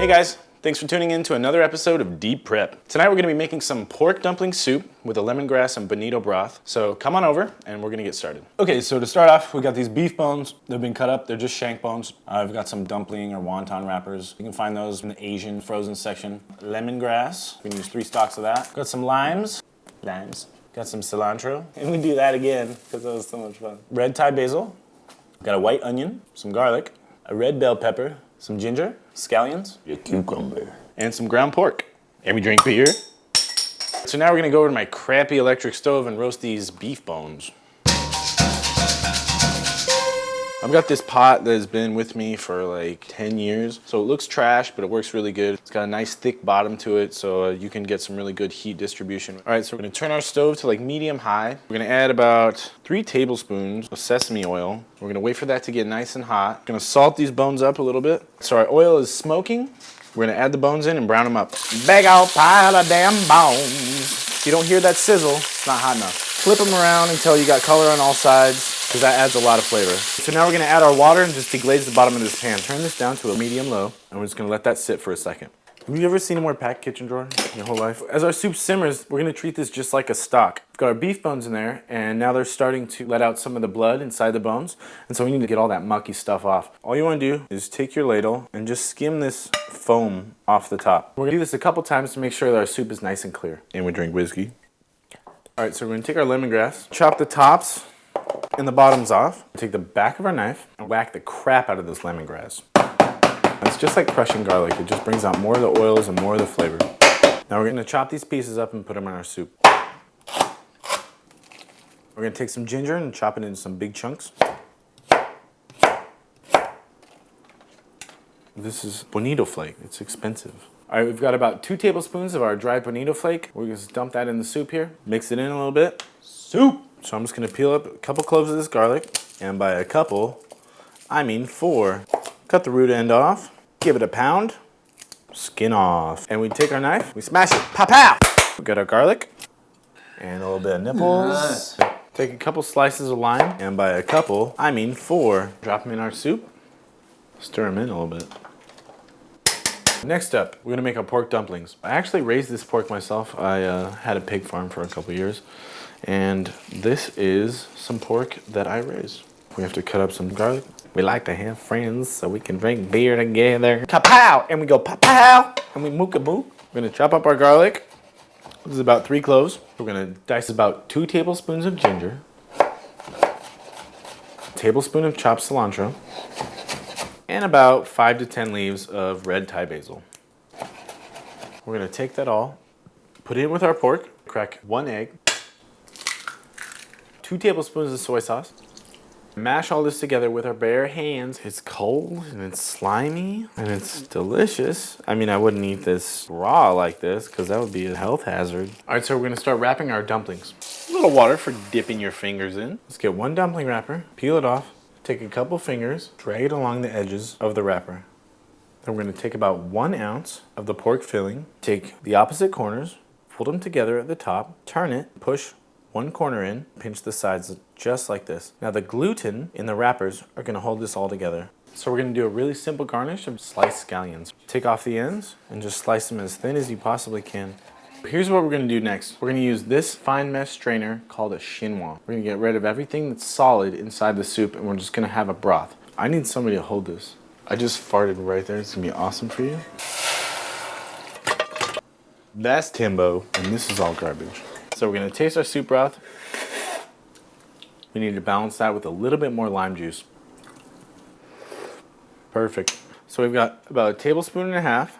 Hey guys, thanks for tuning in to another episode of Deep Prep. Tonight we're gonna be making some pork dumpling soup with a lemongrass and bonito broth. So come on over and we're gonna get started. Okay, so to start off, we got these beef bones. They've been cut up, they're just shank bones. I've got some dumpling or wonton wrappers. You can find those in the Asian frozen section. Lemongrass, we can use 3 stalks of that. Got some limes. Got some cilantro. And we do that again because that was so much fun. Red Thai basil. Got a white onion, some garlic, a red bell pepper, some ginger, scallions, a cucumber, and some ground pork. And we drink beer. So now we're gonna go over to my crappy electric stove and roast these beef bones. I've got this pot that has been with me for like 10 years. So it looks trash, but it works really good. It's got a nice thick bottom to it, so you can get some really good heat distribution. All right, so we're gonna turn our stove to like medium high. We're gonna add about 3 tablespoons of sesame oil. We're gonna wait for that to get nice and hot. We're gonna salt these bones up a little bit. So our oil is smoking. We're gonna add the bones in and brown them up. Big old pile of damn bones. If you don't hear that sizzle, it's not hot enough. Flip them around until you got color on all sides, because that adds a lot of flavor. So now we're gonna add our water and just deglaze the bottom of this pan. Turn this down to a medium-low, and we're just gonna let that sit for a second. Have you ever seen a more packed kitchen drawer in your whole life? As our soup simmers, we're gonna treat this just like a stock. We've got our beef bones in there, and now they're starting to let out some of the blood inside the bones, and so we need to get all that mucky stuff off. All you wanna do is take your ladle and just skim this foam off the top. We're gonna do this a couple times to make sure that our soup is nice and clear. And we drink whiskey. All right, so we're gonna take our lemongrass, chop the tops and the bottoms off, take the back of our knife and whack the crap out of this lemongrass. It's just like crushing garlic. It just brings out more of the oils and more of the flavor. Now we're gonna chop these pieces up and put them in our soup. We're gonna take some ginger and chop it into some big chunks. This is bonito flake, it's expensive. All right, we've got about 2 tablespoons of our dried bonito flake. We're gonna just dump that in the soup here. Mix it in a little bit. Soup! So I'm just gonna peel up a couple cloves of this garlic. And by a couple, I mean 4. Cut the root end off. Give it a pound. Skin off. And we take our knife, we smash it. Pow pow! We got our garlic. And a little bit of nipples. Take a couple slices of lime. And by a couple, I mean 4. Drop them in our soup. Stir them in a little bit. Next up, we're gonna make our pork dumplings. I actually raised this pork myself. I had a pig farm for a couple years. And this is some pork that I raised. We have to cut up some garlic. We like to have friends so we can drink beer together. Kapow! And we go pow! And we mook-a-mook. We're gonna chop up our garlic. This is about 3 cloves. We're gonna dice about 2 tablespoons of ginger. A tablespoon of chopped cilantro. And about 5 to 10 leaves of red Thai basil. We're gonna take that all, put it in with our pork, crack 1 egg, 2 tablespoons of soy sauce, mash all this together with our bare hands. It's cold and it's slimy and it's delicious. I mean, I wouldn't eat this raw like this because that would be a health hazard. All right, so we're gonna start wrapping our dumplings. A little water for dipping your fingers in. Let's get 1 dumpling wrapper, peel it off, take a couple fingers, drag it along the edges of the wrapper. Then we're gonna take about 1 ounce of the pork filling, take the opposite corners, fold them together at the top, turn it, push 1 corner in, pinch the sides just like this. Now the gluten in the wrappers are gonna hold this all together. So we're gonna do a really simple garnish of sliced scallions. Take off the ends and just slice them as thin as you possibly can. Here's what we're gonna do next. We're gonna use this fine mesh strainer called a chinois. We're gonna get rid of everything that's solid inside the soup and we're just gonna have a broth. I need somebody to hold this. I just farted right there. It's gonna be awesome for you. That's Timbo, and this is all garbage. So we're gonna taste our soup broth. We need to balance that with a little bit more lime juice. Perfect. So we've got about 1.5 tablespoons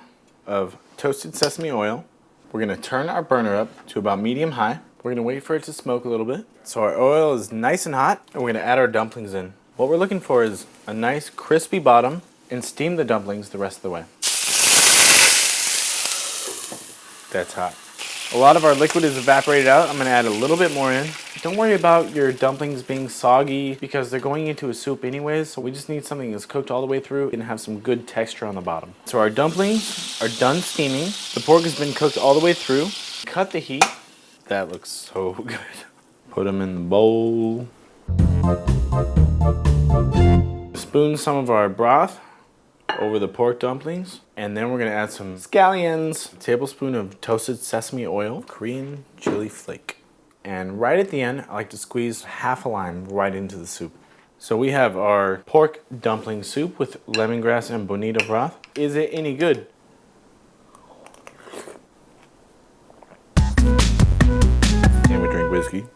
of toasted sesame oil. We're gonna turn our burner up to about medium-high. We're gonna wait for it to smoke a little bit. So our oil is nice and hot, and we're gonna add our dumplings in. What we're looking for is a nice crispy bottom, and steam the dumplings the rest of the way. That's hot. A lot of our liquid is evaporated out. I'm gonna add a little bit more in. Don't worry about your dumplings being soggy because they're going into a soup anyways, so we just need something that's cooked all the way through and have some good texture on the bottom. So our dumplings are done steaming. The pork has been cooked all the way through. Cut the heat. That looks so good. Put them in the bowl. Spoon some of our broth over the pork dumplings. And then we're gonna add some scallions, a tablespoon of toasted sesame oil, Korean chili flake. And right at the end, I like to squeeze half a lime right into the soup. So we have our pork dumpling soup with lemongrass and bonito broth. Is it any good? And we drink whiskey.